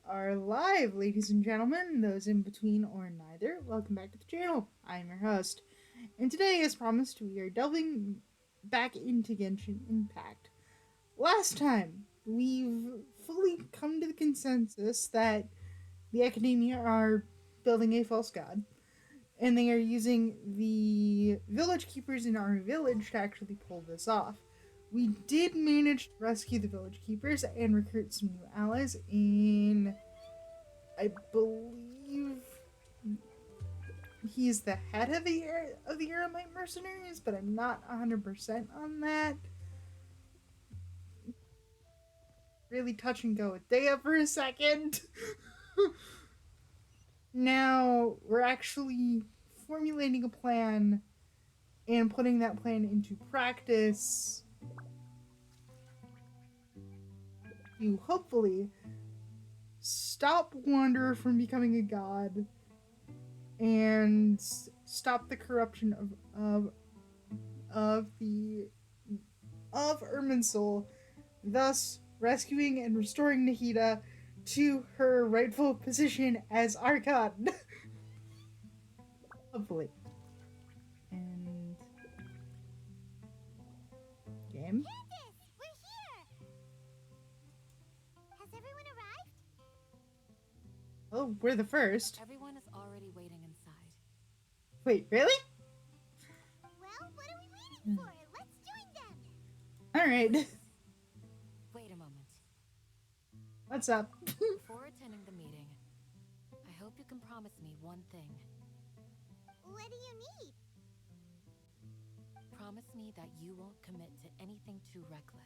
are live, ladies and gentlemen, those in between or neither. Welcome back to the channel. I'm your host, and today, as promised, we are delving back into Genshin Impact. Last time, we've fully come to the consensus that the Academia are building a false god, and they are using the village keepers in our village to actually pull this off. We did manage to rescue the village keepers and recruit some new allies in, I believe, he's the head of the Eremite mercenaries, but I'm not 100% on that. Really touch and go with Dea for a second. Now we're actually formulating a plan and putting that plan into practice to hopefully stop Wanderer from becoming a god and stop the corruption of the of Irminsul, thus rescuing and restoring Nahida to her rightful position as our god. Hopefully. And game. Candace, we're here! Has everyone arrived? Oh, we're the first. Everyone is already waiting inside. Wait, really? Well, what are we waiting for? Let's join them! Alright. Wait a moment. What's up? Before attending the meeting, I hope you can promise me one thing. What do you need? Promise me that you won't commit to anything too reckless.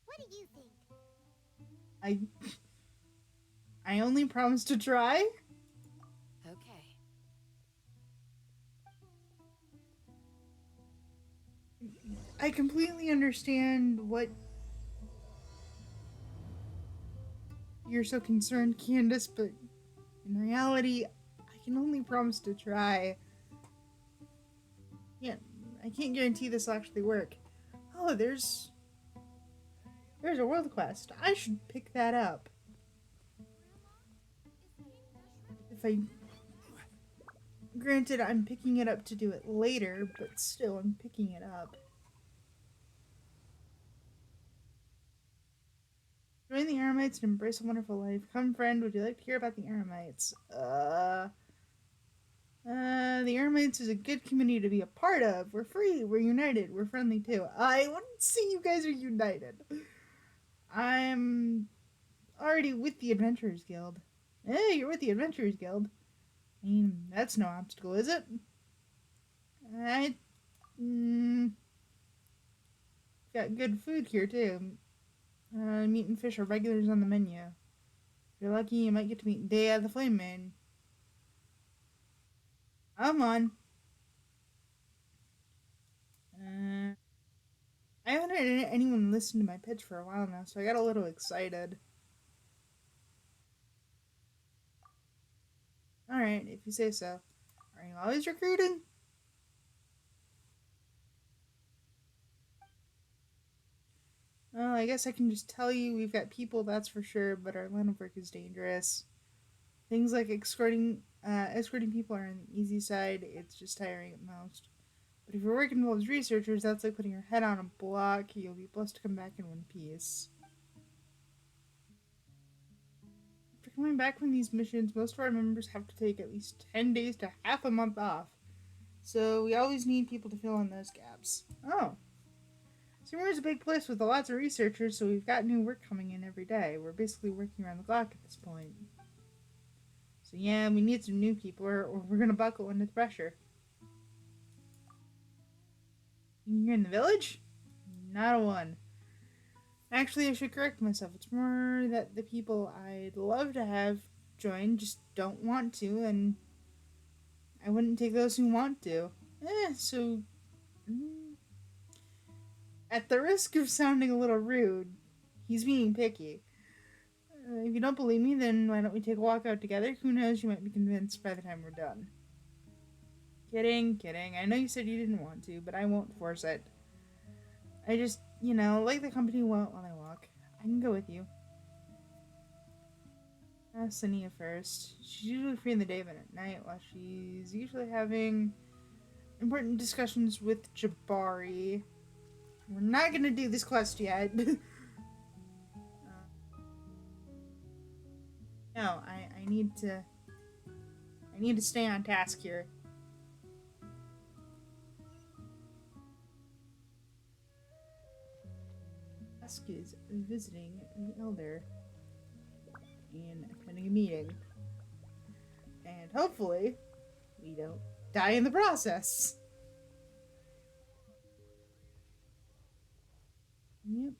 What do you think? I only promise to try. Okay. I completely understand what you're so concerned, Candace, but in reality, I can only promise to try. Yeah, I can't guarantee this will actually work. Oh, there's a world quest. I should pick that up. If I... Granted, I'm picking it up to do it later, but still, I'm picking it up. Join the Eremites and embrace a wonderful life. Come, friend, would you like to hear about the Eremites? The Eremites is a good community to be a part of. We're free, we're united, we're friendly too. I wouldn't say you guys are united. I'm already with the Adventurers Guild. Hey, you're with the Adventurers Guild. I mean, that's no obstacle, is it? Got good food here too. Meat and fish are regulars on the menu. If you're lucky, you might get to meet Dea the Flame Man. Come on. I haven't had anyone listen to my pitch for a while now, so I got a little excited. Alright, if you say so. Are you always recruiting? Well, I guess I can just tell you we've got people, that's for sure, but our line of work is dangerous. Things like escorting people are on the easy side, it's just tiring at most. But if your work involves researchers, that's like putting your head on a block. You'll be blessed to come back in one piece. After coming back from these missions, most of our members have to take at least 10 days to half a month off. So we always need people to fill in those gaps. Oh. Summer is a big place with lots of researchers, so we've got new work coming in every day. We're basically working around the clock at this point. So yeah, we need some new people, or we're gonna buckle under the pressure. You're in the village? Not a one. Actually, I should correct myself. It's more that the people I'd love to have join just don't want to, and I wouldn't take those who want to. So... At the risk of sounding a little rude, he's being picky. If you don't believe me, then why don't we take a walk out together? Who knows, you might be convinced by the time we're done. Kidding. I know you said you didn't want to, but I won't force it. I just like the company won't when I walk. I can go with you. Ask Sania first. She's usually free in the day, but at night, while she's usually having important discussions with Jabari. We're not gonna do this quest yet. No, I need to. I need to stay on task here. Task is visiting the elder and attending a meeting, and hopefully, we don't die in the process. Yep.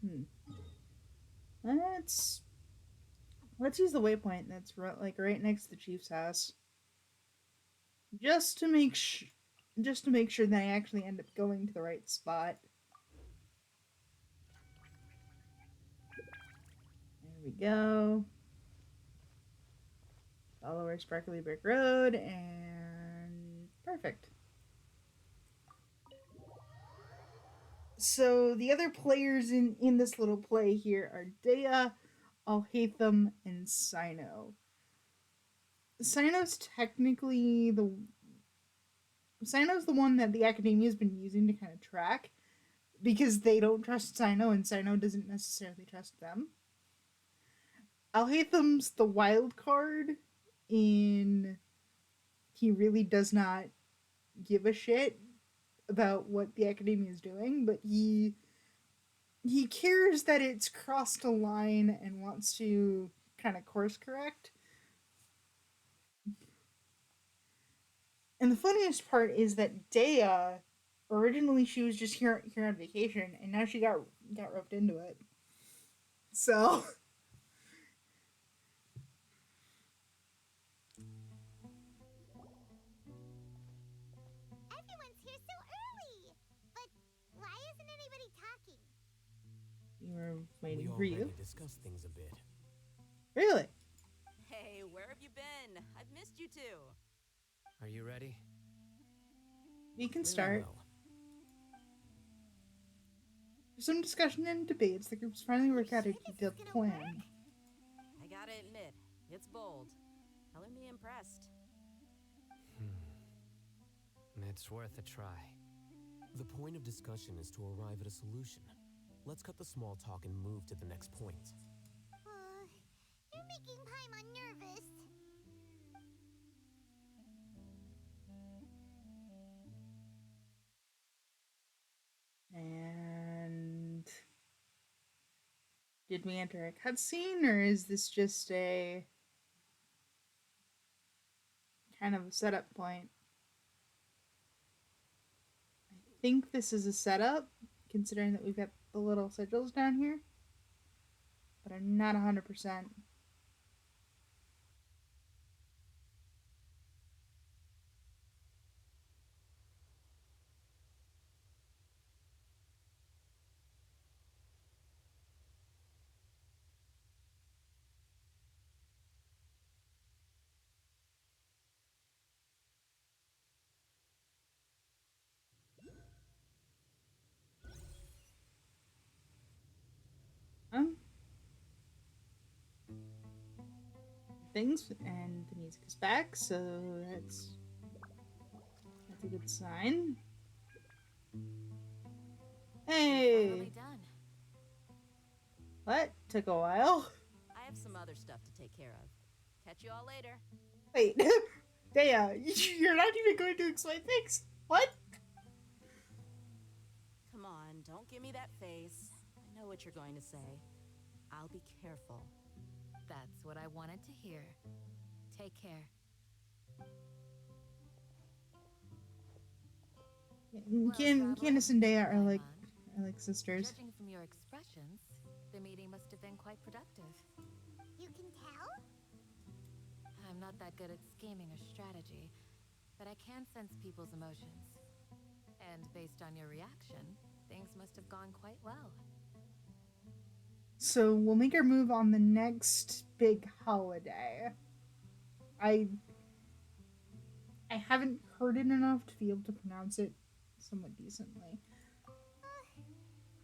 Hmm. Let's let's use the waypoint that's right next to the chief's house, just to just to make sure that I actually end up going to the right spot. There we go. Follow our sparkly brick road and perfect. So the other players in this little play here are Dea, Alhaitham, and Sino. Sino's technically the Sino's the one that the academia has been using to kind of track because they don't trust Sino and Sino doesn't necessarily trust them. Alhaitham's the wild card in he really does not give a shit about what the academia is doing, but he cares that it's crossed a line and wants to kind of course correct. And the funniest part is that Dea, originally she was just here on vacation, and now she got roped into it. So Everyone's here so early! But why isn't anybody talking? we were We waiting for already you. discussed things a bit. Really? Hey, where have you been? I've missed you too. Are you ready? We can Very start. well. After some discussion and debates, the group's finally worked out a Sure this is detailed gonna plan. I gotta admit, it's bold. Color me impressed. It's worth a try. The point of discussion is to arrive at a solution. Let's cut the small talk and move to the next point. You're making Paimon nervous. And did we enter a cutscene, or is this just a kind of a setup point? I think this is a setup, considering that we've got the little sigils down here, but I'm not 100%. Um, things, and the music is back, so that's a good sign. Hey, Finally done. what? Took a while. I have some other stuff to take care of. Catch you all later. Wait, Dea, you're not even going to explain things? What? Come on, don't give me that face. I know what you're going to say. I'll be careful. That's what I wanted to hear. Take care. Candace and Dea are Paimon. like sisters. Judging from your expressions, the meeting must have been quite productive. You can tell? I'm not that good at scheming or strategy, but I can sense people's emotions. And based on your reaction, things must have gone quite well. So we'll make our move on the next big holiday. I I haven't heard it enough to be able to pronounce it somewhat decently.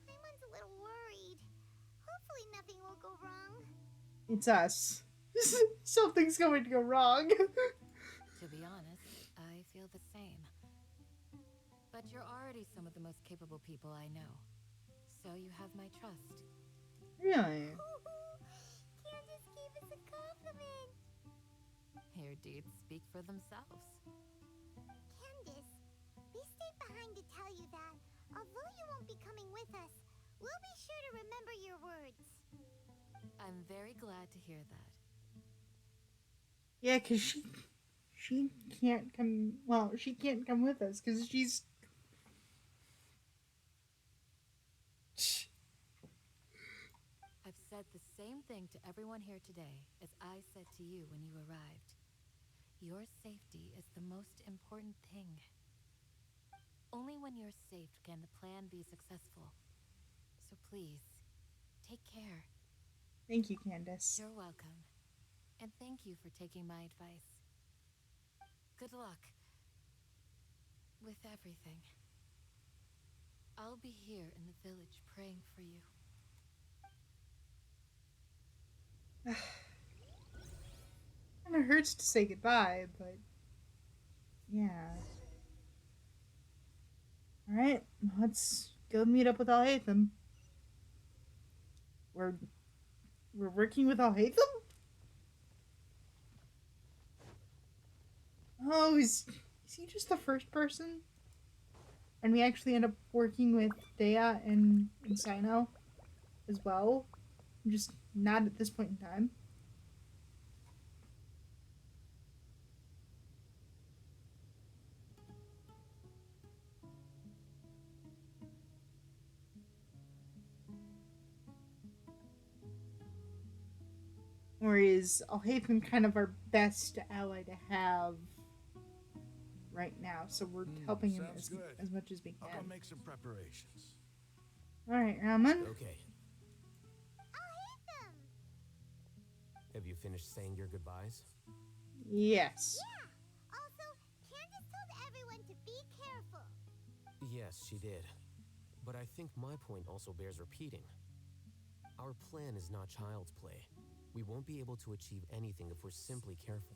Paimon's a little worried. Hopefully nothing will go wrong. It's us. Something's going to go wrong. To be honest, I feel the same. But you're already some of the most capable people I know. So you have my trust. Really? Candace gave us a compliment. Your deeds speak for themselves. Candace, we stayed behind to tell you that, although you won't be coming with us, we'll be sure to remember your words. I'm very glad to hear that. Yeah, because she can't come. Well, she can't come with us because she's. I've said the same thing to everyone here today as I said to you when you arrived. Your safety is the most important thing. Only when you're safe can the plan be successful. So please, take care. Thank you, Candace. You're welcome. And thank you for taking my advice. Good luck with everything. I'll be here in the village praying for you. Kind of hurts to say goodbye, but yeah. All right, let's go meet up with Alhaitham. We're we're working with Alhaitham. Oh, is he just the first person? And we actually end up working with Dea and Sino as well. Just not at this point in time. Or is Alhaitham kind of our best ally to have right now? So we're helping him Sounds good. as much as we I'll can. go make some preparations. Alright, Raman. Okay, I'll hit them. have you finished saying your goodbyes? Yes. Yeah. Also, Candace told everyone to be careful. Yes, she did. But I think my point also bears repeating. Our plan is not child's play. We won't be able to achieve anything if we're simply careful.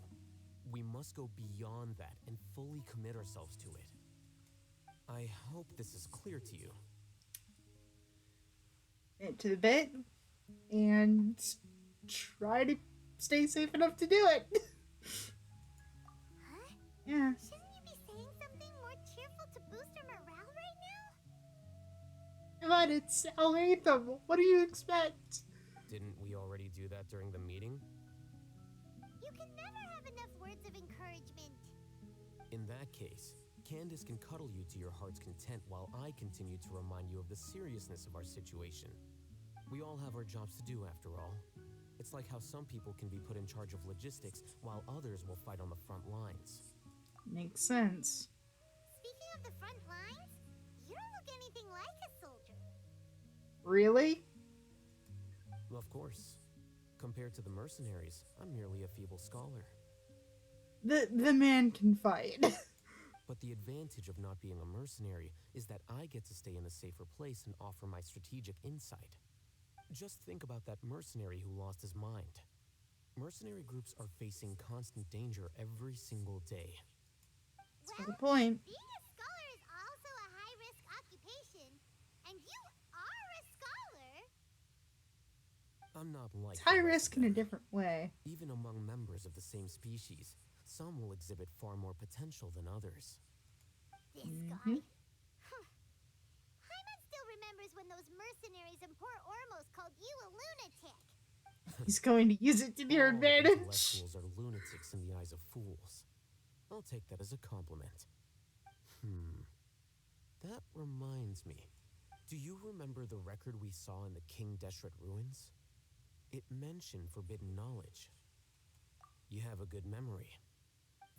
We must go beyond that and fully commit ourselves to it. I hope this is clear to you. To the bit and try to stay safe enough to do it. Huh? Yeah. Shouldn't you be saying something more cheerful to boost our morale right now? Come on, it's Alhaitham. What do you expect? Didn't we already do that during the meeting? You can never have enough words of encouragement. In that case, Candace can cuddle you to your heart's content while I continue to remind you of the seriousness of our situation. We all have our jobs to do after all. It's like how some people can be put in charge of logistics while others will fight on the front lines. Makes sense. Speaking of the front lines, you don't look anything like a soldier. Really? Of course. Compared to the mercenaries, I'm merely a feeble scholar. The man can fight. But the advantage of not being a mercenary is that I get to stay in a safer place and offer my strategic insight. Just think about that mercenary who lost his mind. Mercenary groups are facing constant danger every single day. That's a good point. Being a scholar is also a high-risk occupation, and you are a scholar. I'm not like It's high the rest risk of in a them. different way. Even among members of the same species, some will exhibit far more potential than others. This guy. Paimon still remembers when those mercenaries in Port Ormos called you a lunatic. He's going to use it to their All advantage. intellectuals are lunatics in the eyes of fools. I'll take that as a compliment. That reminds me. Do you remember the record we saw in the King Deshret ruins? It mentioned forbidden knowledge. You have a good memory.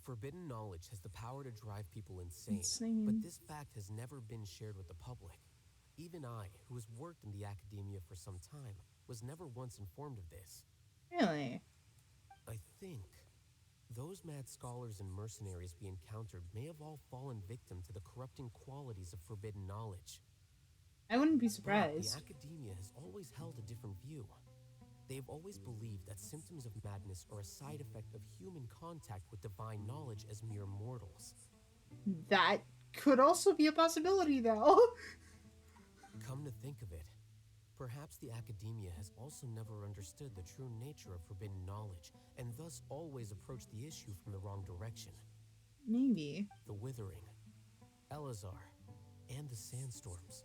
Forbidden knowledge has the power to drive people insane, but this fact has never been shared with the public. Even I, who has worked in the academia for some time, was never once informed of this. Really? I think Those mad scholars and mercenaries we encountered may have all fallen victim to the corrupting qualities of forbidden knowledge. I wouldn't be But the surprised. academia has always held a different view. They've always believed that symptoms of madness are a side effect of human contact with divine knowledge as mere mortals. That could also be a possibility, though. Come to think of it, perhaps the academia has also never understood the true nature of forbidden knowledge, and thus always approached the issue from the wrong direction. Maybe. The Withering, Elazar, and the Sandstorms.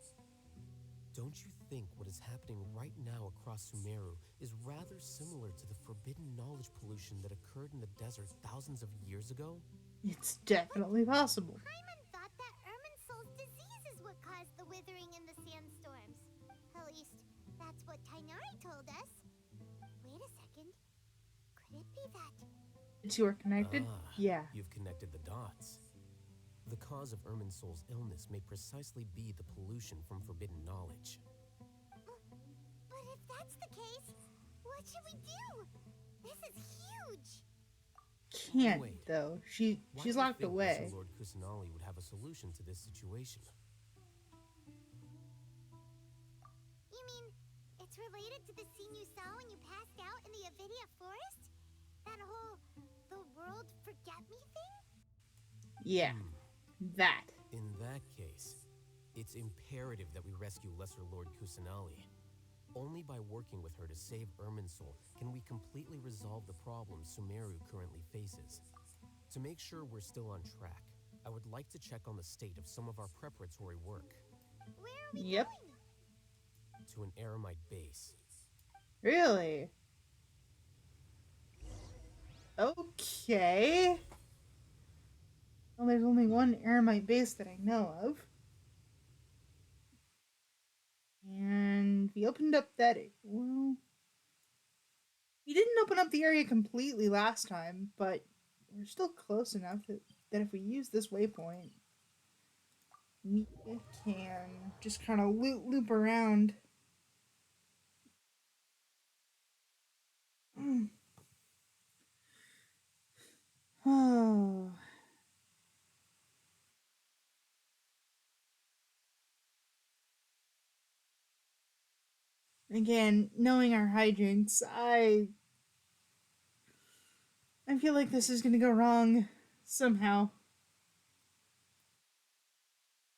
Don't you think what is happening right now across Sumeru is rather similar to the forbidden knowledge pollution that occurred in the desert thousands of years ago? It's definitely possible. Paimon thought that Irminsul's disease is what caused the withering and the sandstorms. At least, that's what Tainari told us. Wait a second. Could it be that? The two are connected? Ah, Yeah. You've connected the dots. The cause of Irminsul's illness may precisely be the pollution from forbidden knowledge. But if that's the case, what should we do? This is huge. Can't, Wait. though. Why She's do you locked think away. Lesser Lord Kusanali would have a solution to this situation? You mean it's related to the scene you saw when you passed out in the Avidia forest? That whole the world forget me thing? Yeah. That. In that case, it's imperative that we rescue Lesser Lord Kusanali. Only by working with her to save Irminsul can we completely resolve the problems Sumeru currently faces. To make sure we're still on track, I would like to check on the state of some of our preparatory work. Where are we Yep. going? To an Eremite base. Really? Okay. Well, there's only one Eremite base that I know of. And we opened up that. Well, we didn't open up the area completely last time, but we're still close enough that if we use this waypoint, we can just kind of loop around. Oh. Again, knowing our hijinks, I feel like this is gonna go wrong somehow.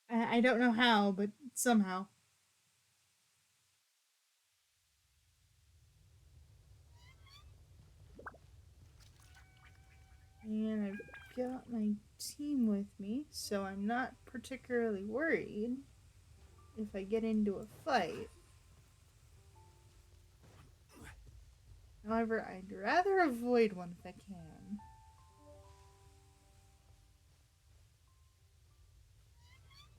I don't know how, but somehow. And I've got my team with me, so I'm not particularly worried if I get into a fight. However, I'd rather avoid one if I can.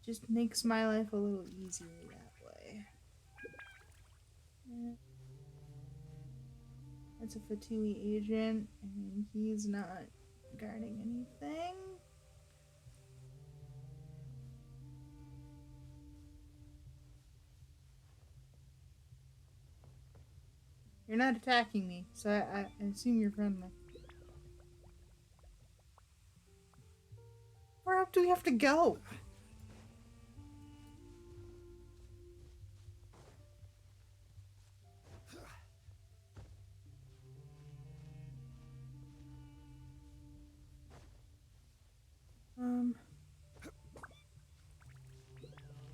Just makes my life a little easier that way. That's a Fatui agent, and he's not guarding anything. You're not attacking me, so I assume you're friendly. Where up do we have to go?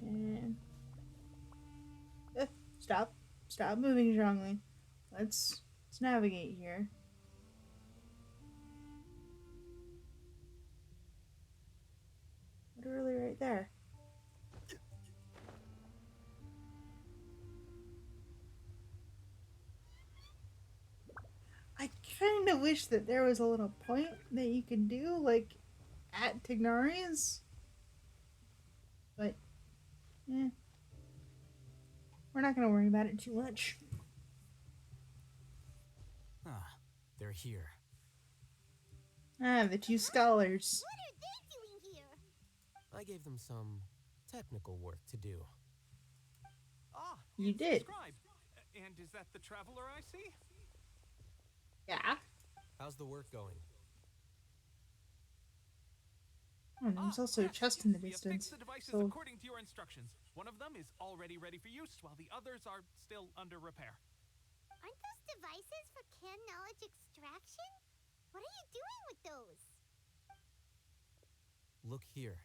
And stop moving strongly. Let's navigate here. Literally right there. I kind of wish that there was a little point that you could do, like, at Tignari's. But, eh. We're not going to worry about it too much. Ah, they're here. Ah, the two scholars. What are they doing here? I gave them some technical work to do. Ah, You it's did. the scribe. And is that the traveler I see? Yeah. How's the work going? Oh, and there's also a chest in the We have distance. fixed the devices So, according to your instructions. One of them is already ready for use, while the others are still under repair. Aren't those devices for can knowledge extraction? What are you doing with those? Look here.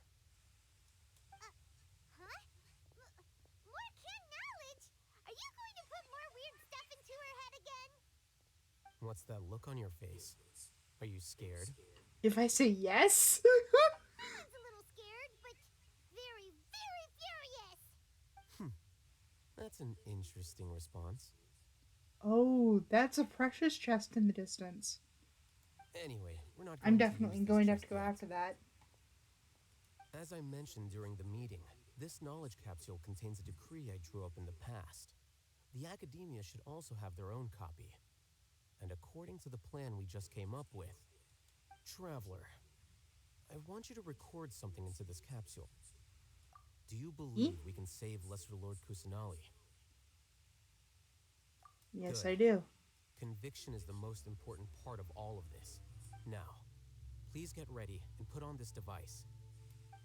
Huh? More can knowledge? Are you going to put more weird stuff into her head again? What's that look on your face? Are you scared? if I say yes? Someone's a little scared, but very, very furious. That's an interesting response. Oh, that's a precious chest in the distance. Anyway, we're not I'm going to definitely use this going to have just to go yet. after that. As I mentioned during the meeting, this knowledge capsule contains a decree I drew up in the past. The academia should also have their own copy. And according to the plan we just came up with, Traveler, I want you to record something into this capsule. Do you believe we can save Lesser Lord Kusanali? Yes, Good. I do. Conviction is the most important part of all of this. Now, please get ready and put on this device.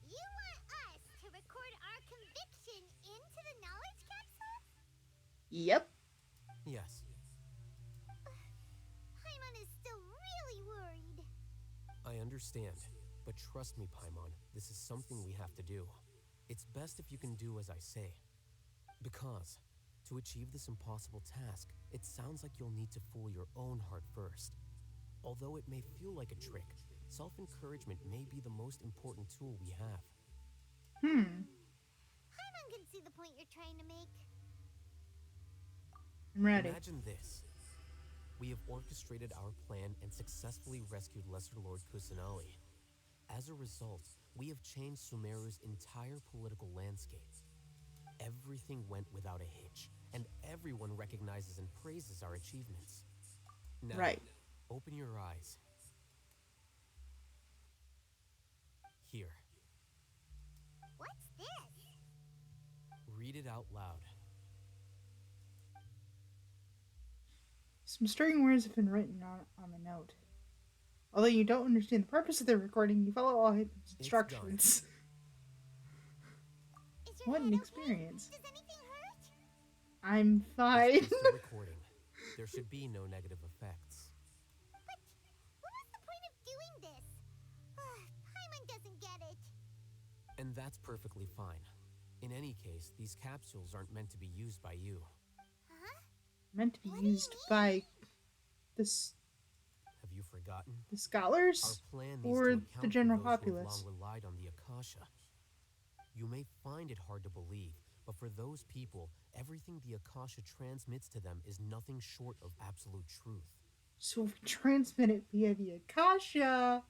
You want us to record our conviction into the knowledge capsule? Yep. Yes, Paimon is still really worried. I understand. But trust me, Paimon, this is something we have to do. It's best if you can do as I say. Because, to achieve this impossible task, it sounds like you'll need to fool your own heart first. Although it may feel like a trick, self-encouragement may be the most important tool we have. Paimon can see the point you're trying to make. I'm ready. Imagine this. We have orchestrated our plan and successfully rescued Lesser Lord Kusanali. As a result, we have changed Sumeru's entire political landscape. Everything went without a hitch, and everyone recognizes and praises our achievements. Now, Right. open your eyes. Here, What's this? read it out loud. Some stirring words have been written on the note. Although you don't understand the purpose of the recording, you follow all his instructions. Is your What head an okay? experience. Does anything hurt? I'm fine. It's just a recording. There should be no negative effects. But what was the point of doing this? Paimon doesn't get it. And that's perfectly fine. In any case, these capsules aren't meant to be used by you. Huh? Meant to be What do you used mean? by this Have you forgotten? the Our scholars plan needs or to account the general for those populace. who have long relied on the Akasha. You may find it hard to believe, but for those people, everything the Akasha transmits to them is nothing short of absolute truth. So we transmit it via the Akasha.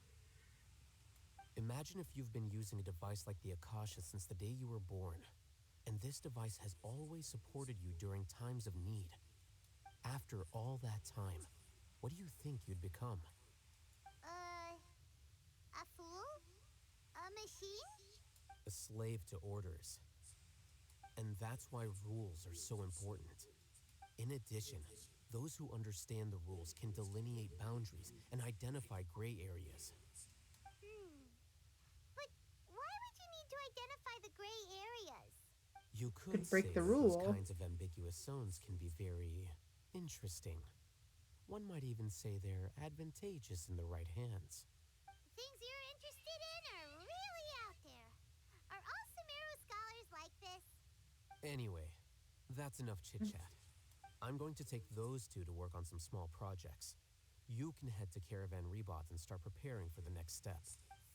Imagine if you've been using a device like the Akasha since the day you were born, and this device has always supported you during times of need. After all that time, what do you think you'd become? A fool? A machine? A slave to orders. And that's why rules are so important. In addition, those who understand the rules can delineate boundaries and identify gray areas. But why would you need to identify the gray areas? You could break say the that those rule. kinds of ambiguous zones can be very interesting. One might even say they're advantageous in the right hands. Things you're interested in are really out there. Are all Sumeru scholars like this? Anyway, that's enough chit-chat. I'm going to take those two to work on some small projects. You can head to Caravan Rebots and start preparing for the next step.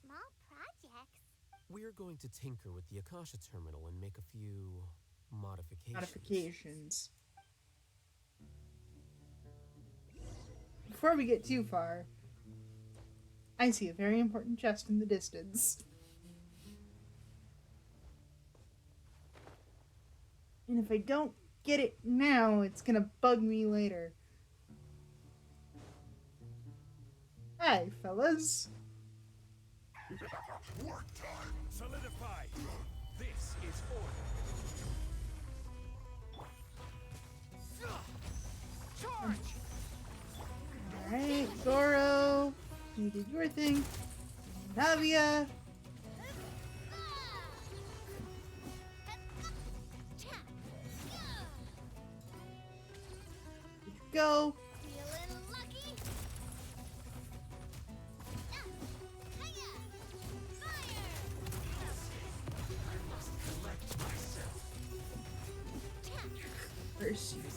Small projects? We're going to tinker with the Akasha terminal and make a few modifications. Modifications. Before we get too far, I see a very important chest in the distance. And if I don't get it now, it's gonna bug me later. Hi, fellas. Work time! Solidify! This is order! Charge! Alright, Goro. You did your thing. Navia. go. Feeling lucky. Hiya! Fire! First you do.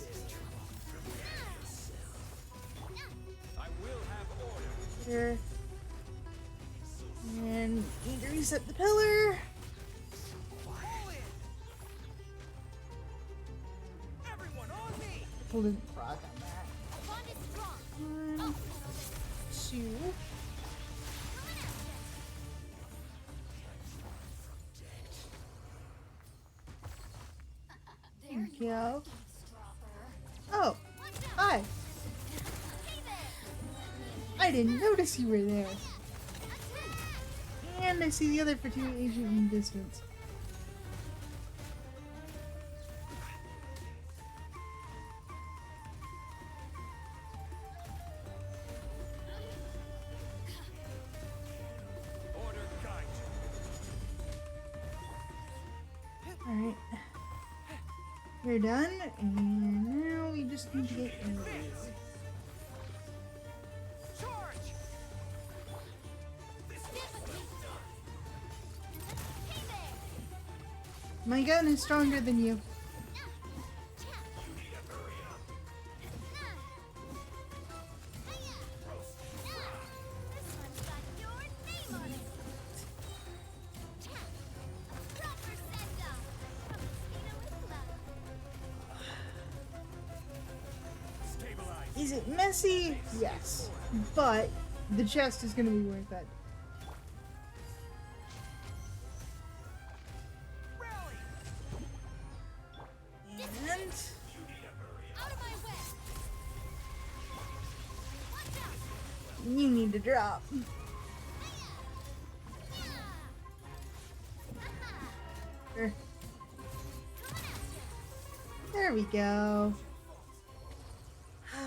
I will have order. Here. And need to reset the pillar. All in. Everyone on me. Hold in proc on that. Bond is strong. One, two. There we go. Oh, hi. I didn't notice you were there. And I see the other Fatui agent in the distance. Order guide. Alright. We're done, and now we just need to get in. Charge. My gun is stronger than you. Stabilize. Is it messy? Yes. But the chest is going to be worth it. Rally. And Out of my way! Watch out! you need to drop. There. There we go. A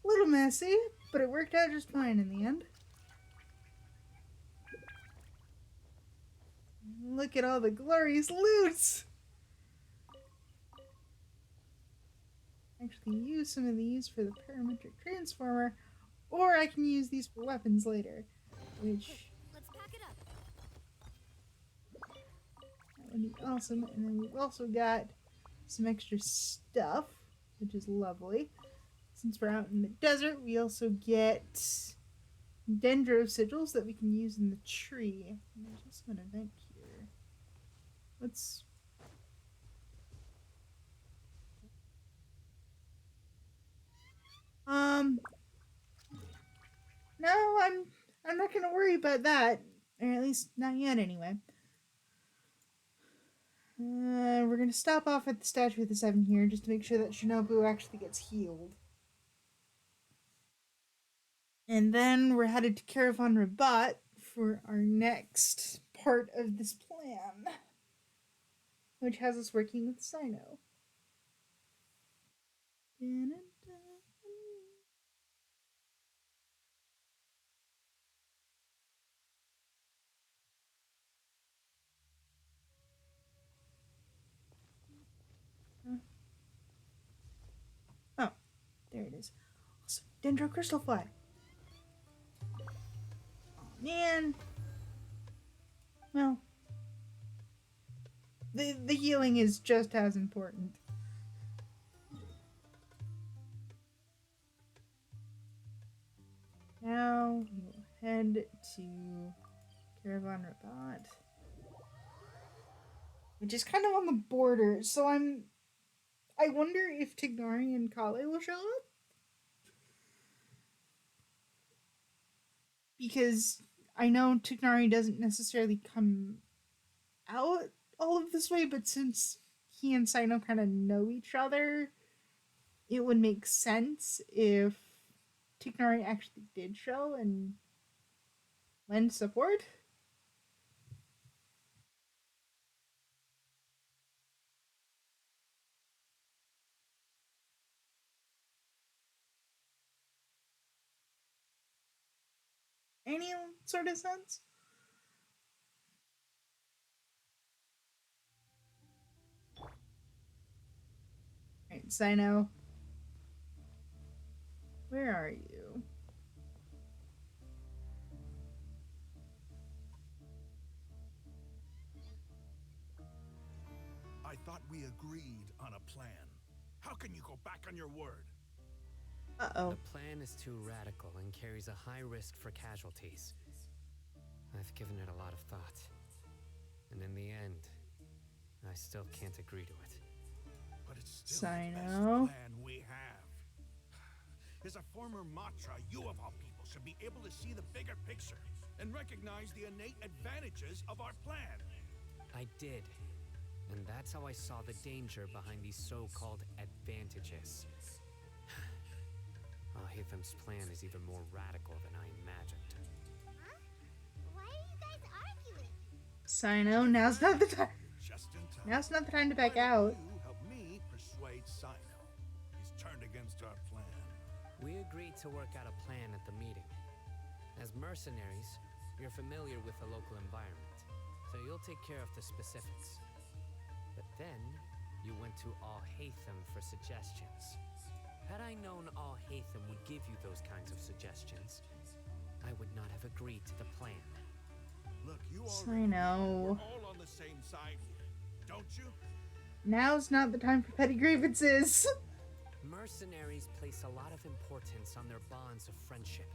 little messy, but it worked out just fine in the end. Look at all the glorious loots! Actually use some of these for the parametric transformer, or I can use these for weapons later, which Let's pack it up. that would be awesome. And then we've also got some extra stuff, which is lovely. Since we're out in the desert, we also get dendro sigils that we can use in the tree. And there's also an event here. Let's... No, I'm not gonna worry about that. Or at least not yet anyway. We're gonna stop off at the Statue of the Seven here just to make sure that Shinobu actually gets healed. And then we're headed to Caravan Rabat for our next part of this plan, which has us working with Sino. Oh, there it is. Also, Dendro Crystal Fly. Oh, man. Well, the healing is just as important. Now we will head to Caravan Rabat, which is kind of on the border. So I wonder if Tignari and Kale will show up, because I know Tignari doesn't necessarily come out all of this way, but since he and Sino kind of know each other, it would make sense if Tignari actually did show and lend support. Any sort of sense? Alright, Alright, Sino. Where are you? I thought we agreed on a plan. How can you go back on your word? Uh-oh. The plan is too radical and carries a high risk for casualties. I've given it a lot of thought. And in the end, I still can't agree to it. But it's still the best Sino. plan we have. As a former Matra, you of all people should be able to see the bigger picture and recognize the innate advantages of our plan. I did. And that's how I saw the danger behind these so-called advantages. Al-Haytham's plan is even more radical than I imagined. Huh? Why are you guys arguing? Sino, now's not the time. Just in time. Now's not the time to Why back don't out. You help me persuade Sino. He's turned against our plan. We agreed to work out a plan at the meeting. As mercenaries, you're familiar with the local environment, so you'll take care of the specifics. But then, you went to Al-Haytham for suggestions. Had I known Al-Haytham would give you those kinds of suggestions, I would not have agreed to the plan. Look, you Sino. already know we're all on the same side here, don't you? Now's not the time for petty grievances. Mercenaries place a lot of importance on their bonds of friendship,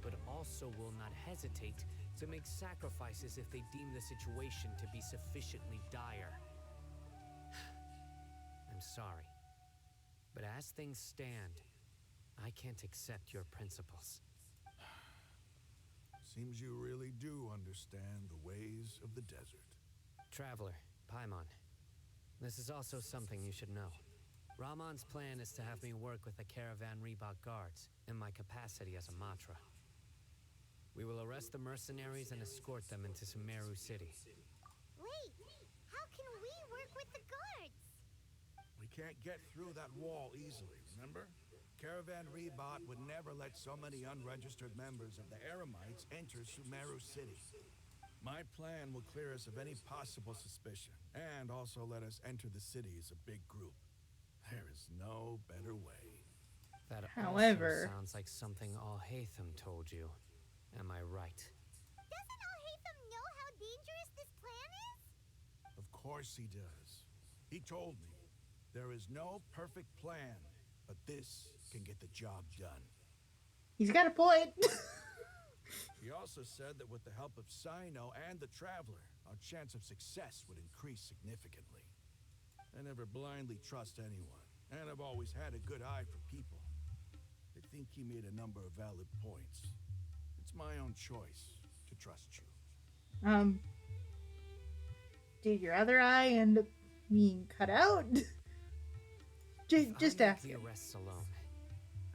but also will not hesitate to make sacrifices if they deem the situation to be sufficiently dire. I'm sorry, but as things stand, I can't accept your principles. Seems you really do understand the ways of the desert. Traveler, Paimon, this is also something you should know. Rahman's plan is to have me work with the Caravan Reebok guards in my capacity as a Matra. We will arrest the mercenaries and escort them into Sumeru City. Wait, how can we work with the guards? We can't get through that wall easily, remember? Caravan Rebot would never let so many unregistered members of the Eremites enter Sumeru City. My plan will clear us of any possible suspicion, and also let us enter the city as a big group. There is no better way. That However- also sounds like something Al-Haytham told you. Am I right? Doesn't Al-Haytham know how dangerous this plan is? Of course he does. He told me, there is no perfect plan, but this can get the job done. He's got a point. He also said that with the help of Sino and the Traveler, our chance of success would increase significantly. I never blindly trust anyone, and I've always had a good eye for people. I think he made a number of valid points. It's my own choice to trust you. Did your other eye end up being cut out? Just I make ask the him. arrests alone.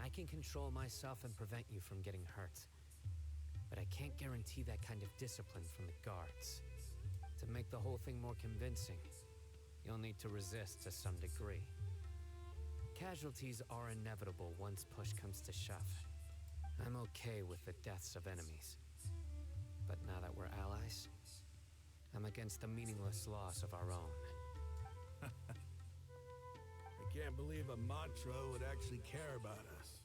I can control myself and prevent you from getting hurt. But I can't guarantee that kind of discipline from the guards. To make the whole thing more convincing, you'll need to resist to some degree. Casualties are inevitable once push comes to shove. I'm okay with the deaths of enemies. But now that we're allies, I'm against the meaningless loss of our own. I can't believe a Matra would actually care about us.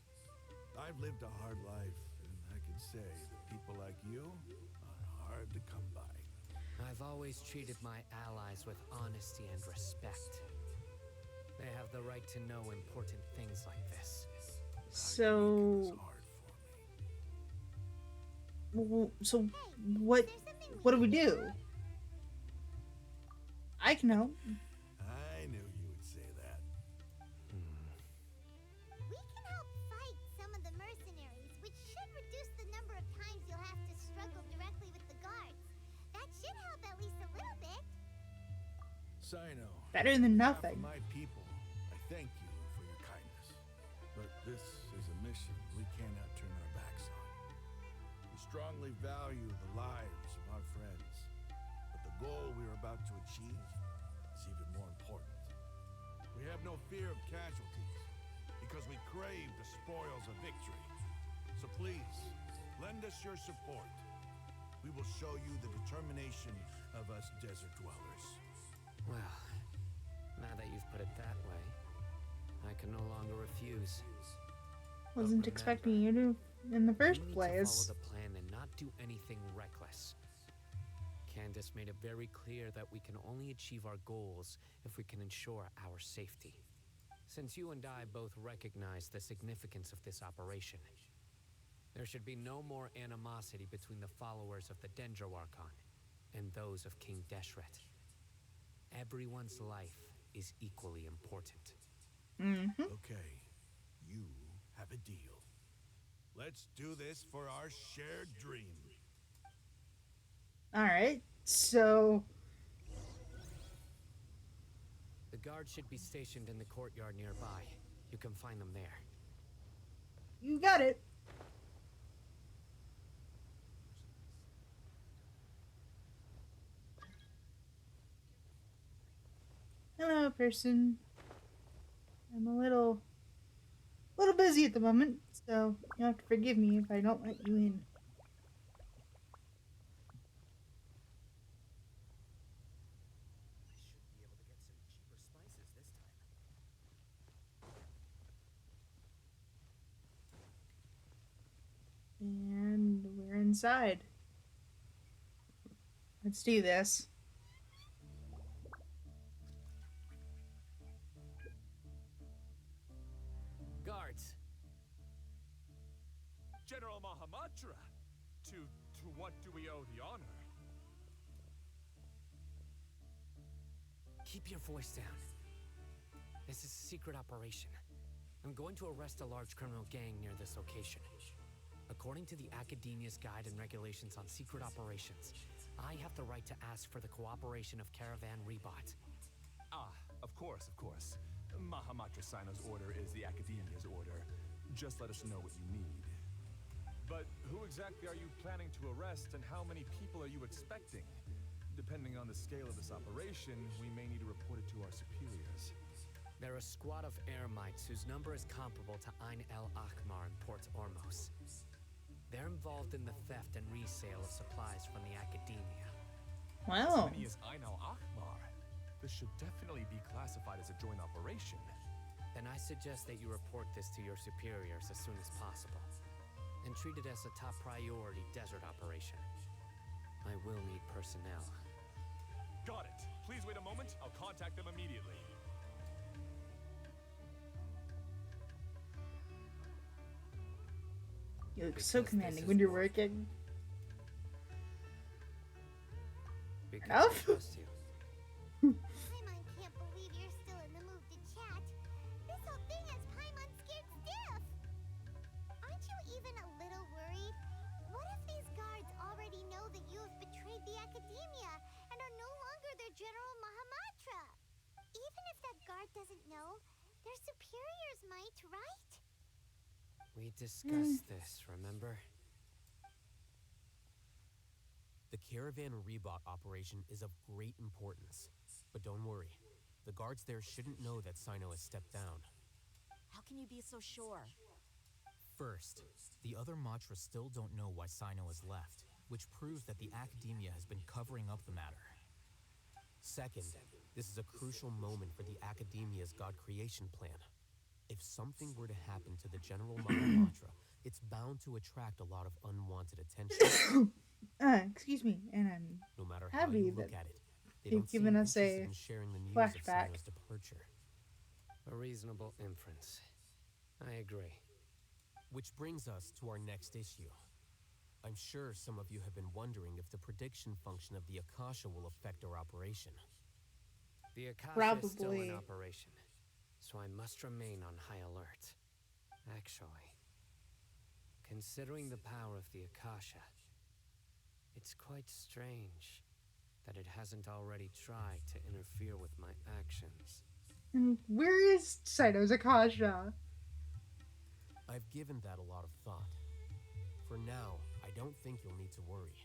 I've lived a hard life, and I can say that people like you are hard to come by. I've always treated my allies with honesty and respect. They have the right to know important things like this. So, It's hard for me. so what? There's something What do we do? I can help. I knew you would say that. We can help fight some of the mercenaries, which should reduce the number of times you'll have to struggle directly with the guards. That should help at least a little bit. Sino. Better than on behalf of nothing. my people, I thank you for your kindness. But this is a mission we cannot turn our backs on. We strongly value the lives of our friends, but the goal we are about to achieve is even more important. We have no fear of casualties, because we crave the spoils of victory. So please, lend us your support. We will show you the determination of us desert dwellers. Well, now that you've put it that way, I can no longer refuse. Wasn't remember, expecting you to in the You first need to place. follow the plan and not do anything reckless. Candace made it very clear that we can only achieve our goals if we can ensure our safety. Since you and I both recognize the significance of this operation, there should be no more animosity between the followers of the Dendro Archon and those of King Deshret. Everyone's life is equally important. Mm-hmm. Okay, you have a deal. Let's do this for our shared dream. All right. So The guards should be stationed in the courtyard nearby. You can find them there. you got it. Hello, person. I'm a little busy at the moment, so you'll have to forgive me if I don't let you in. And we're inside. Let's do this. Guards! General Mahamatra! To what do we owe the honor? Keep your voice down. This is a secret operation. I'm going to arrest a large criminal gang near this location. According to the Academia's Guide and Regulations on Secret Operations, I have the right to ask for the cooperation of Caravan Rebot. Ah, of course, of course. Mahamatra Sino's order is the Academia's order. Just let us know what you need. But who exactly are you planning to arrest, and how many people are you expecting? Depending on the scale of this operation, we may need to report it to our superiors. They're a squad of Eremites whose number is comparable to Ain El Akhmar in Port Ormos. They're involved in the theft and resale of supplies from the Academia. Wow. As many as Ain El Akhmar. This should definitely be classified as a joint operation. Then I suggest that you report this to your superiors as soon as possible, and treat it as a top priority desert operation. I will need personnel. Got it. Please wait a moment. I'll contact them immediately. You look so Because commanding this when is you're war. working. Because Enough? I trust you. Paimon can't believe you're still in the mood to chat. This whole thing has Paimon scared stiff. Aren't you even a little worried? What if these guards already know that you have betrayed the Academia and are no longer their General Mahamatra? Even if that guard doesn't know, their superiors might, right? We discussed this, remember? The Caravan Rebot operation is of great importance. But don't worry, the guards there shouldn't know that Sino has stepped down. How can you be so sure? First, the other Matras still don't know why Sino has left, which proves that the Academia has been covering up the matter. Second, this is a crucial moment for the Academia's God creation plan. If something were to happen to the General Mahamatra, it's bound to attract a lot of unwanted attention. Excuse me, and I'm No matter how happy you that look at it, they they've don't seem given us interested a in sharing the news flashback. of Sino's departure. A reasonable inference. I agree. Which brings us to our next issue. I'm sure some of you have been wondering if the prediction function of the Akasha will affect our operation. The Akasha is still Probably. in operation, so I must remain on high alert. Actually, considering the power of the Akasha, it's quite strange that it hasn't already tried to interfere with my actions. And where is Sino's Akasha? I've given that a lot of thought. For now, I don't think you'll need to worry.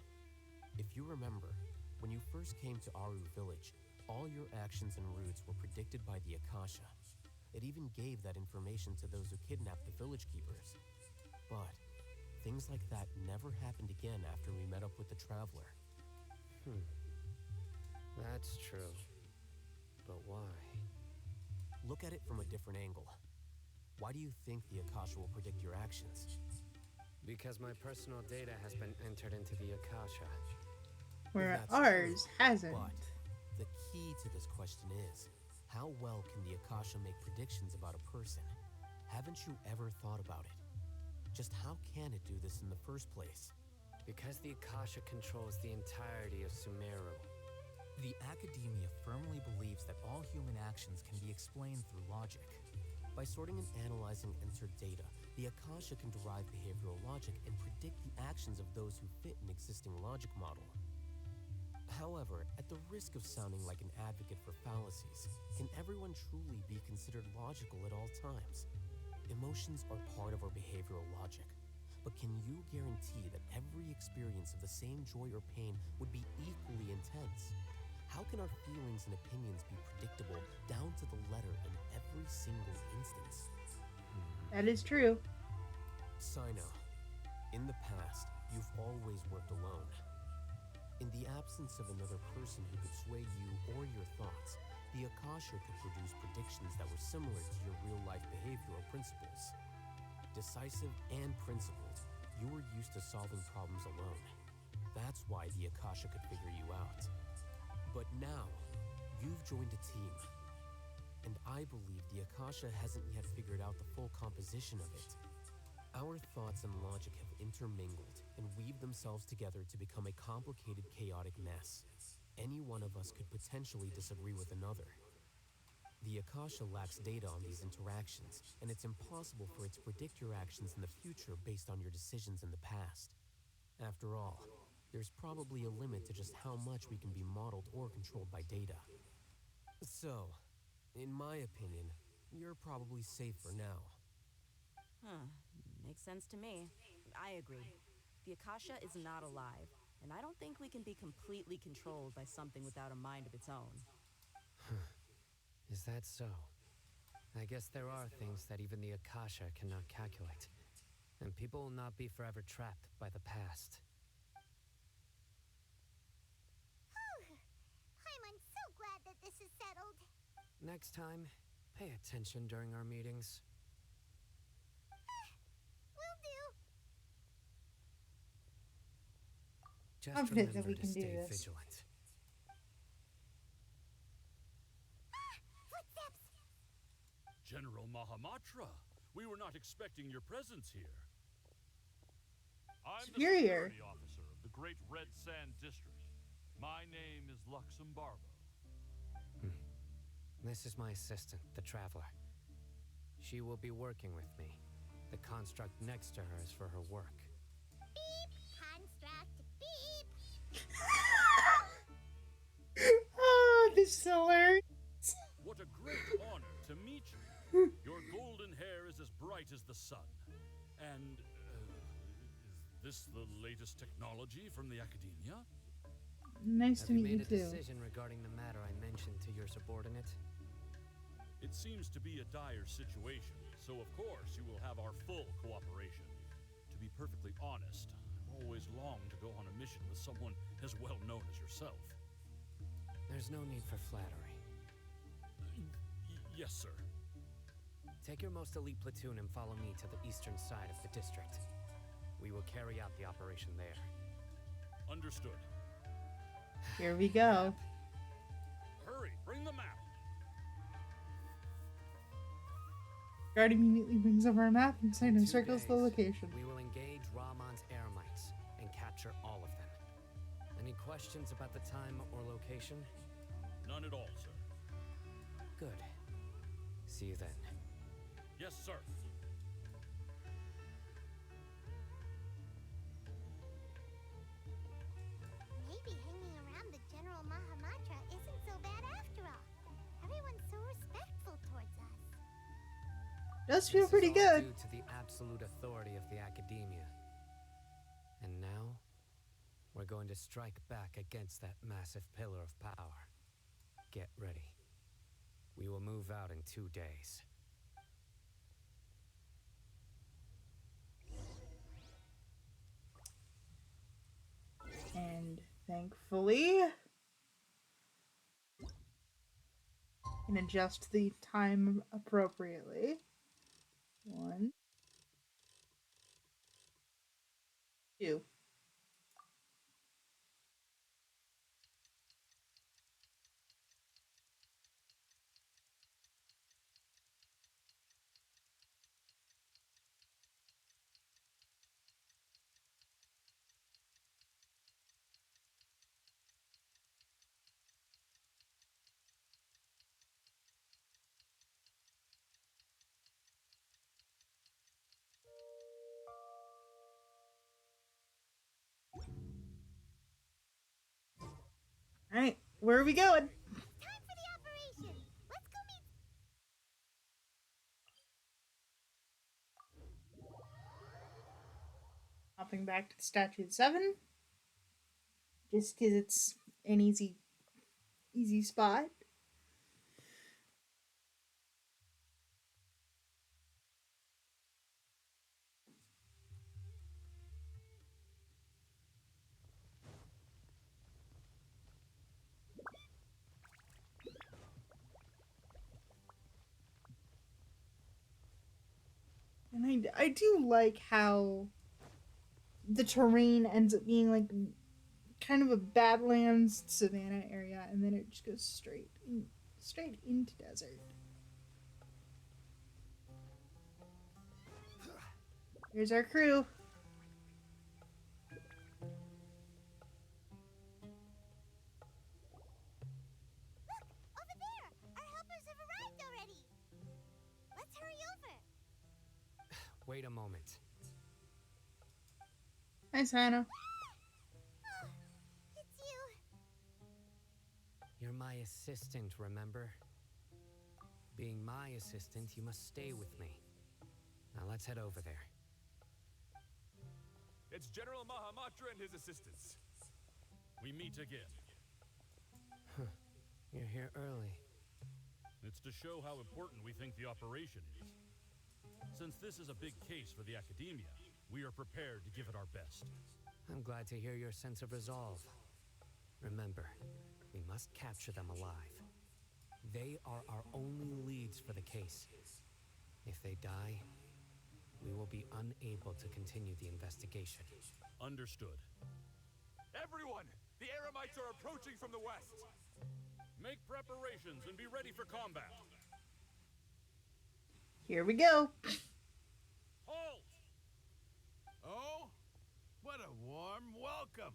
If you remember, when you first came to Aru Village, all your actions and routes were predicted by the Akasha. It even gave that information to those who kidnapped the village keepers. But things like that never happened again after we met up with the Traveler. That's true. But why? Look at it from a different angle. Why do you think the Akasha will predict your actions? Because my personal data has been entered into the Akasha. Where That's ours true, hasn't. But the key to this question is, how well can the Akasha make predictions about a person? Haven't you ever thought about it? Just how can it do this in the first place? Because the Akasha controls the entirety of Sumeru. The academia firmly believes that all human actions can be explained through logic. By sorting and analyzing entered data, the Akasha can derive behavioral logic and predict the actions of those who fit an existing logic model. However, at the risk of sounding like an advocate for fallacies, can everyone truly be considered logical at all times? Emotions are part of our behavioral logic, but can you guarantee that every experience of the same joy or pain would be equally intense? How can our feelings and opinions be predictable down to the letter in every single instance? That is true. Sino, in the past, you've always worked alone. In the absence of another person who could sway you or your thoughts, the Akasha could produce predictions that were similar to your real-life behavioral principles. Decisive and principled, you were used to solving problems alone. That's why the Akasha could figure you out. But now, you've joined a team. And I believe the Akasha hasn't yet figured out the full composition of it. Our thoughts and logic have intermingled and weaved themselves together to become a complicated, chaotic mess. Any one of us could potentially disagree with another. The Akasha lacks data on these interactions, and it's impossible for it to predict your actions in the future based on your decisions in the past. After all, there's probably a limit to just how much we can be modeled or controlled by data. So, in my opinion, you're probably safe for now. Huh. Makes sense to me. I agree. The Akasha is not alive, and I don't think we can be completely controlled by something without a mind of its own. Is that so? I guess there are things that even the Akasha cannot calculate. And people will not be forever trapped by the past. I'm so glad that this is settled. Next time, pay attention during our meetings. Will do. Just Confident that remember we to can do stay this. vigilant. Footsteps. General Mahamatra, we were not expecting your presence here. I'm Superior. the security officer of the Great Red Sand District. My name is Luxembarbo. This is my assistant, the Traveler. She will be working with me. The construct next to her is for her work. Beep. Construct. Beep. Oh, this is hilarious. What a great honor to meet you. Your golden hair is as bright as the sun. And, is this the latest technology from the Academia? Nice Have to you meet you made a too. decision regarding the matter I mentioned to your subordinate? It seems to be a dire situation, so of course you will have our full cooperation. To be perfectly honest, I've always longed to go on a mission with someone as well known as yourself. There's no need for flattery. Yes, sir. Take your most elite platoon and follow me to the eastern side of the district. We will carry out the operation there. Understood. Here we go. Hurry, bring the map. Guard immediately brings over a map and In 2 circles the days, location. We will engage Rahman's air mites and capture all of them. Any questions about the time or location? None at all, sir. Good. See you then. Yes, sir. Maybe hanging around the General Mahamatra isn't so bad after all. Everyone's so respectful towards us. Does feel This pretty is all good. due to the absolute authority of the Academia. And now, we're going to strike back against that massive pillar of power. Get ready. We will move out in 2 days. And thankfully, can adjust the time appropriately. One, two. All right, where are we going? It's time for the operation. Let's go meet. Hopping back to the Statue of 7, just because it's an easy spot. And I do like how the terrain ends up being like kind of a badlands savanna area, and then it just goes straight into desert. Here's our crew. Look, over there. Our helpers have arrived already. Let's hurry over. Wait a moment. Hi, Santa. Oh, it's you. You're my assistant, remember? Being my assistant, you must stay with me. Now let's head over there. It's General Mahamatra and his assistants. We meet again. You're here early. It's to show how important we think the operation is. Since this is a big case for the Academia, we are prepared to give it our best. I'm glad to hear your sense of resolve. Remember, we must capture them alive. They are our only leads for the case. If they die, we will be unable to continue the investigation. Understood. Everyone! The Eremites are approaching from the west! Make preparations and be ready for combat. Here we go. Halt! Oh? What a warm welcome.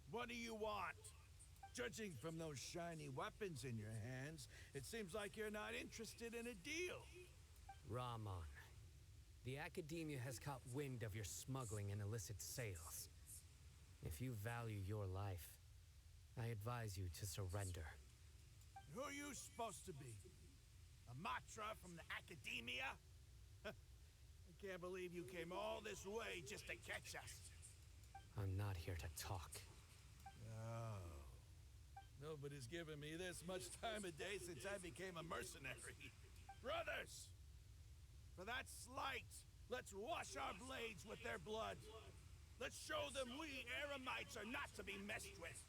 What do you want? Judging from those shiny weapons in your hands, it seems like you're not interested in a deal. Rahman, the Academia has caught wind of your smuggling and illicit sales. If you value your life, I advise you to surrender. Who are you supposed to be? A Matra from the Academia? I can't believe you came all this way just to catch us. I'm not here to talk. Oh. Nobody's given me this much time of day since I became a mercenary. Brothers! For that slight, let's wash our blades with their blood. Let's show them we Eremites are not to be messed with.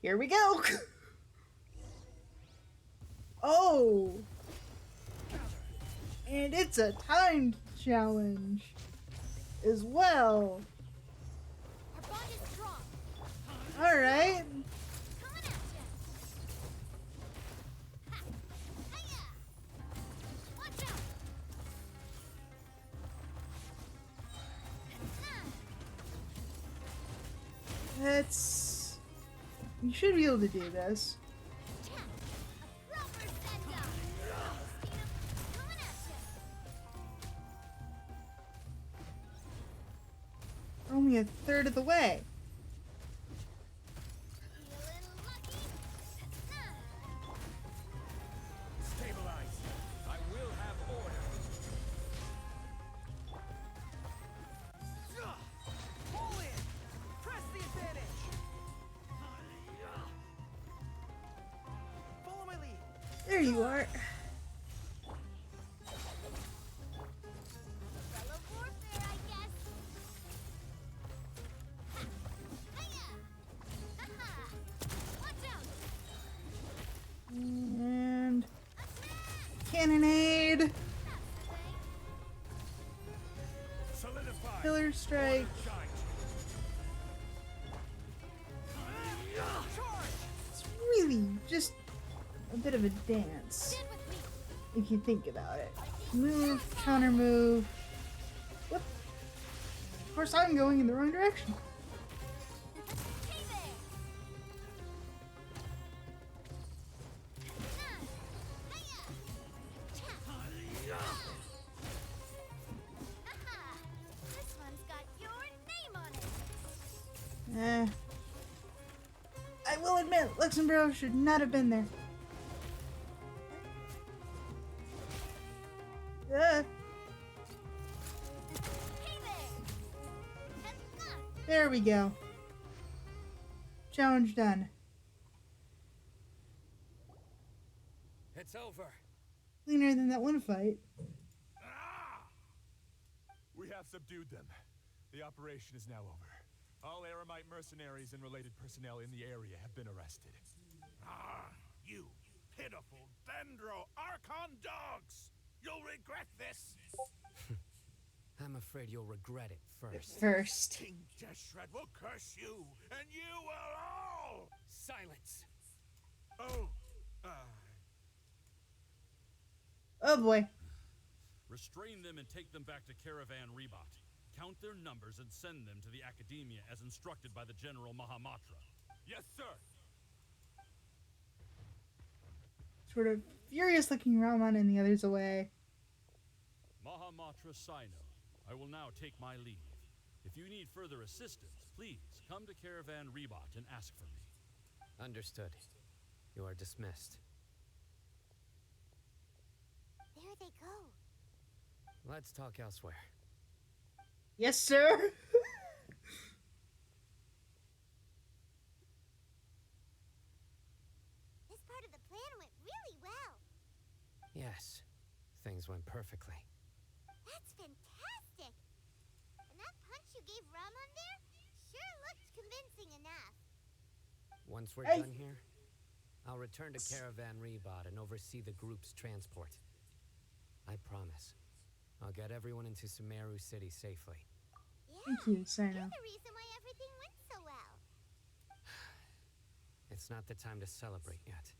Here we go. Oh. And it's a timed challenge as well. Our bond is strong. All right. Coming at you. Ha! Hiya! Watch out! That's. You should be able to do this. A proper send-off. Coming at you. We're only a third of the way. Feeling lucky. Stabilize! I will have order! Pull in! Press the advantage! Follow my lead. There you are. Fellow warfare, I guess. Hiya! Haha! Watch out! And Attack! cannonade. grenade. Solidify. Pillar strike. Shine. It's really just a bit of a dance, if you think about it. Move, counter move. Whoop. Of course, I'm going in the wrong direction. This one's got your name on it. I will admit, Luxembourg should not have been there. There we go. Challenge done. It's over. Cleaner than that one fight. We have subdued them. The operation is now over. All Aramite mercenaries and related personnel in the area have been arrested. You pitiful Dendro Archon dogs! You'll regret this! I'm afraid you'll regret it first. First. King Deshret will curse you, and you will all! Silence! Oh, Oh boy. Restrain them and take them back to Caravan Rebat. Count their numbers and send them to the Academia as instructed by the General Mahamatra. Yes, sir. Sort of furious looking Raman and the others away. Mahamatra Sino, I will now take my leave. If you need further assistance, please come to Caravan Rebat and ask for me. Understood. You are dismissed. There they go. Let's talk elsewhere. Yes, sir. This part of the plan went really well. Yes, things went perfectly. That's fantastic. And that punch you gave Raman there sure looked convincing enough. Once we're Hey. done here, I'll return to Caravan Rebat and oversee the group's transport. I promise. I'll get everyone into Sumeru City safely. Yeah, Thank you, you're Sino. the reason why everything went so well. It's not the time to celebrate yet.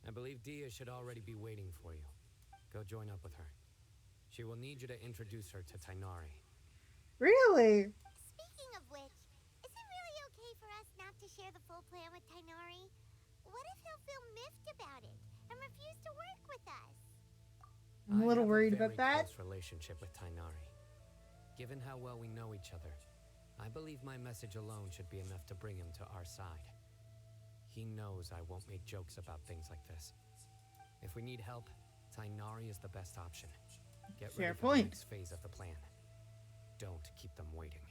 I believe Dia should already be waiting for you. Go join up with her. She will need you to introduce her to Tainari. Really? Speaking of which, is it really okay for us not to share the full plan with Tainari? What if he'll feel miffed about it and refuse to work with us? I'm a little worried about I have a that. very close relationship with Tainari. Given how well we know each other, I believe my message alone should be enough to bring him to our side. He knows I won't make jokes about things like this. If we need help, Tainari is the best option. Get Fair ready for point. the next phase of the plan. Don't keep them waiting.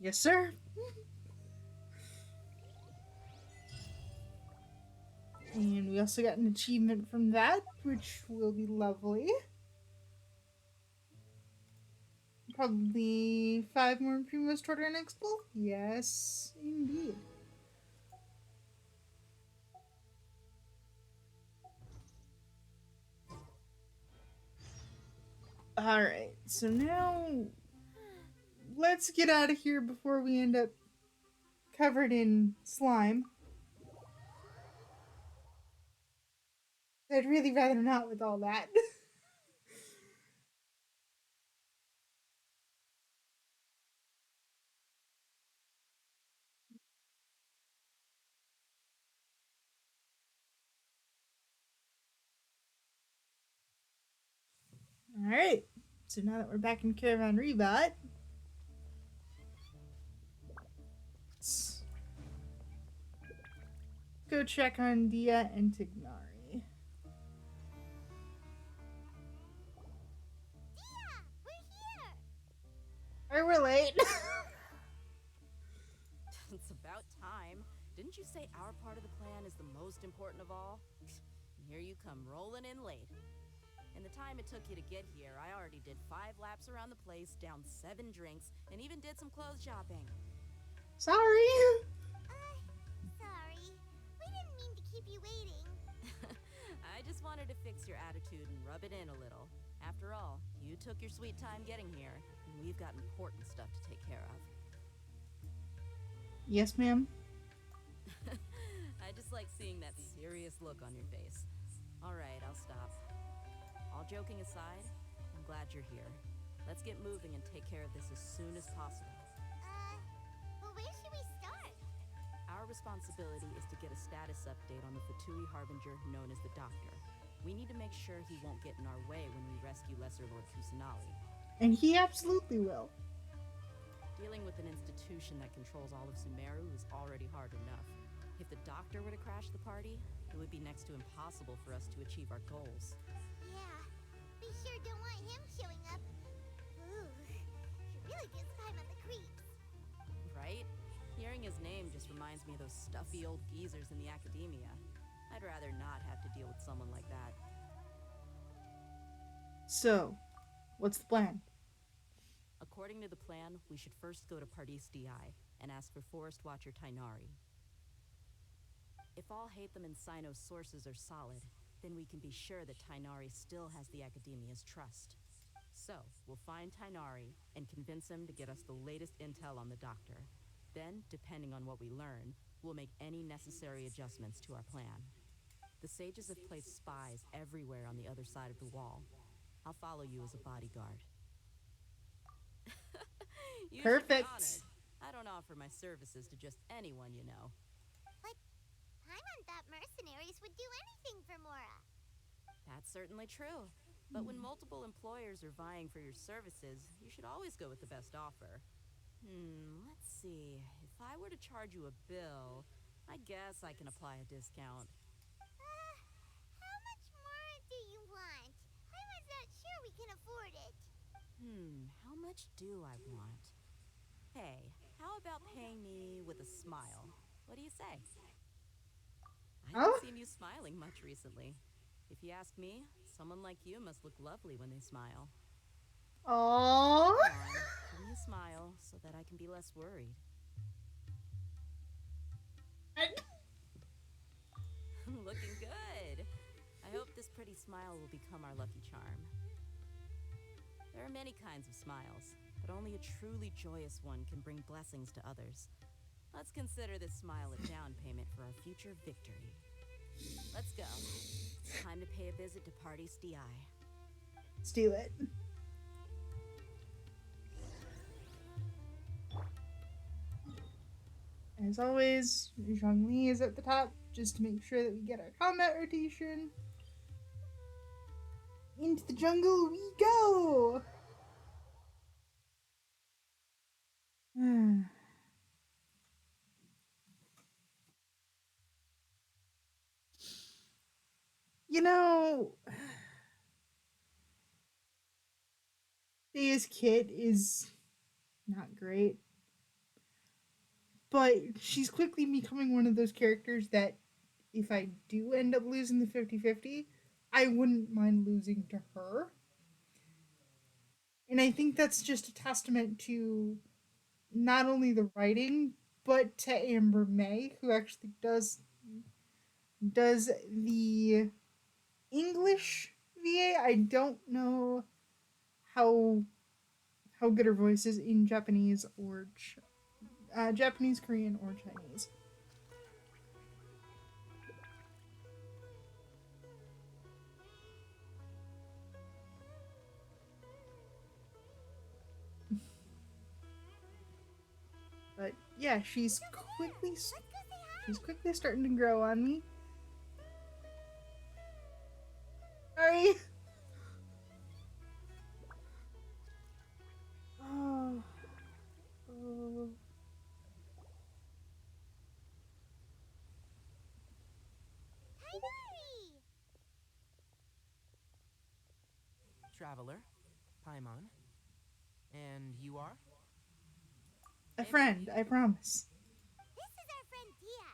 Yes, sir. And we also got an achievement from that, which will be lovely. Probably 5 more Primos toward our next goal? Yes, indeed. Alright, so now let's get out of here before we end up covered in slime. I'd really rather not with all that. Alright, so now that we're back in Caravan Rebat, let's go check on Dia and Tignari. Dia, we're here. Alright, we're late. It's about time. Didn't you say our part of the plan is the most important of all? And here you come rolling in late. In the time it took you to get here, I already did 5 laps around the place, downed 7 drinks, and even did some clothes shopping. Sorry. Sorry. We didn't mean to keep you waiting. I just wanted to fix your attitude and rub it in a little. After all, you took your sweet time getting here, and we've got important stuff to take care of. Yes, ma'am. I just like seeing that serious look on your face. All right, I'll stop. All joking aside, I'm glad you're here. Let's get moving and take care of this as soon as possible. Well, where should we start? Our responsibility is to get a status update on the Fatui Harbinger known as the Doctor. We need to make sure he won't get in our way when we rescue Lesser Lord Kusanali. And he absolutely will. Dealing with an institution that controls all of Sumeru is already hard enough. If the Doctor were to crash the party, it would be next to impossible for us to achieve our goals. Yeah, we sure don't want him showing up. Ooh, he really gives Paimon the creeps. Right? Hearing his name just reminds me of those stuffy old geezers in the academia. I'd rather not have to deal with someone like that. So, what's the plan? According to the plan, we should first go to Pardis DI and ask for Forest Watcher Tainari. If all Hatham and Sino's sources are solid, then we can be sure that Tainari still has the Academia's trust. So, we'll find Tainari and convince him to get us the latest intel on the Doctor. Then, depending on what we learn, we'll make any necessary adjustments to our plan. The sages have placed spies everywhere on the other side of the wall. I'll follow you as a bodyguard. You should be Perfect. honored. I don't offer my services to just anyone you know. But Paimon thought mercenaries would do anything for Mora. That's certainly true. But when multiple employers are vying for your services, you should always go with the best offer. Let's see. If I were to charge you a bill, I guess I can apply a discount. How much more do you want? Paimon's not sure we can afford it. How much do I want? Hey, how about paying me with a smile? What do you say? I haven't seen you smiling much recently. If you ask me, someone like you must look lovely when they smile. Aww. Come on, give me a smile so that I can be less worried. Looking good. I hope this pretty smile will become our lucky charm. There are many kinds of smiles, but only a truly joyous one can bring blessings to others. Let's consider this smile a down payment for our future victory. Let's go. It's time to pay a visit to Pardis DI. Let's do it. As always, Zhongli is at the top just to make sure that we get our combat rotation. Into the jungle we go! You know, Thea's kit is not great, but she's quickly becoming one of those characters that if I do end up losing the 50-50, I wouldn't mind losing to her. And I think that's just a testament to not only the writing, but to Amber May, who actually does the English VA. I don't know how good her voice is in Japanese or Japanese, Korean, or Chinese. But yeah, she's quickly starting to grow on me. Sorry. Oh. Tainari! Traveler, Paimon. And you are? A friend, I promise. This is our friend Tia.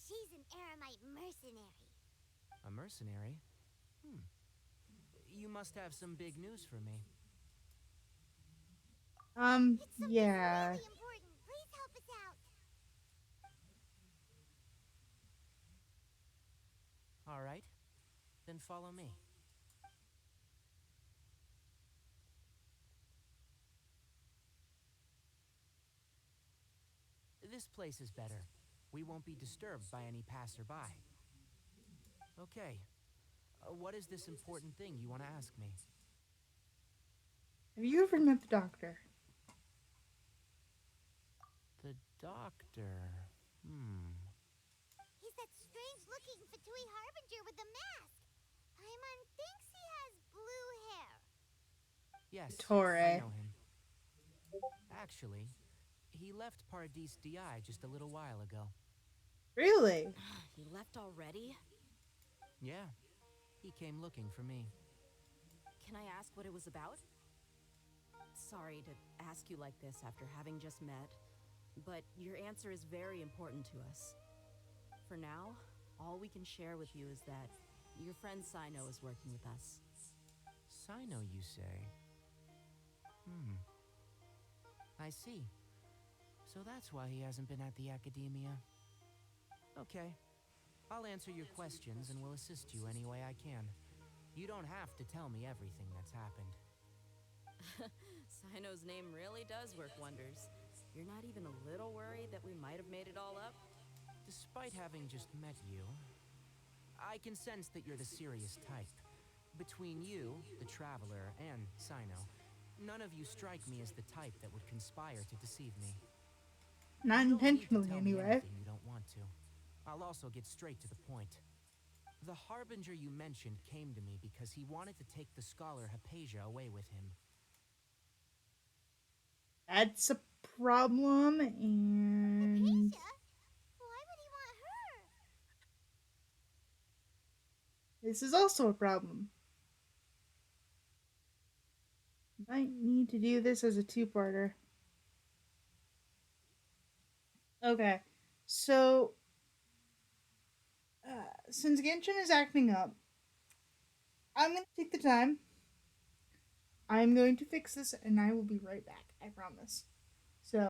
She's an Aramite mercenary. A mercenary? You must have some big news for me. It's yeah. really important. Please help us out. All right. Then follow me. This place is better. We won't be disturbed by any passerby. Okay, what is this important thing you want to ask me? Have you ever met the doctor? The doctor. He's that strange-looking Fatui Harbinger with the mask. Paimon thinks he has blue hair. Yes, I Torre. know him. Actually, he left Paradis DI just a little while ago. Really? He left already? Yeah, he came looking for me. Can I ask what it was about? Sorry to ask you like this after having just met, but your answer is very important to us. For now, all we can share with you is that your friend Sino is working with us. Sino, you say? I see. So that's why he hasn't been at the academia. Okay. I'll answer your questions and will assist you any way I can. You don't have to tell me everything that's happened. Sino's name really does work wonders. You're not even a little worried that we might have made it all up? Despite having just met you, I can sense that you're the serious type. Between you, the Traveler, and Sino, none of you strike me as the type that would conspire to deceive me. Not You don't need to intentionally, tell me anyway. anything you don't want to. I'll also get straight to the point. The Harbinger you mentioned came to me because he wanted to take the scholar Hypatia away with him. That's a problem, and Hypatia? Why would he want her? this is also a problem. Might need to do this as a two-parter. Okay, so since Genshin is acting up, I'm going to take the time. I'm going to fix this, and I will be right back. I promise.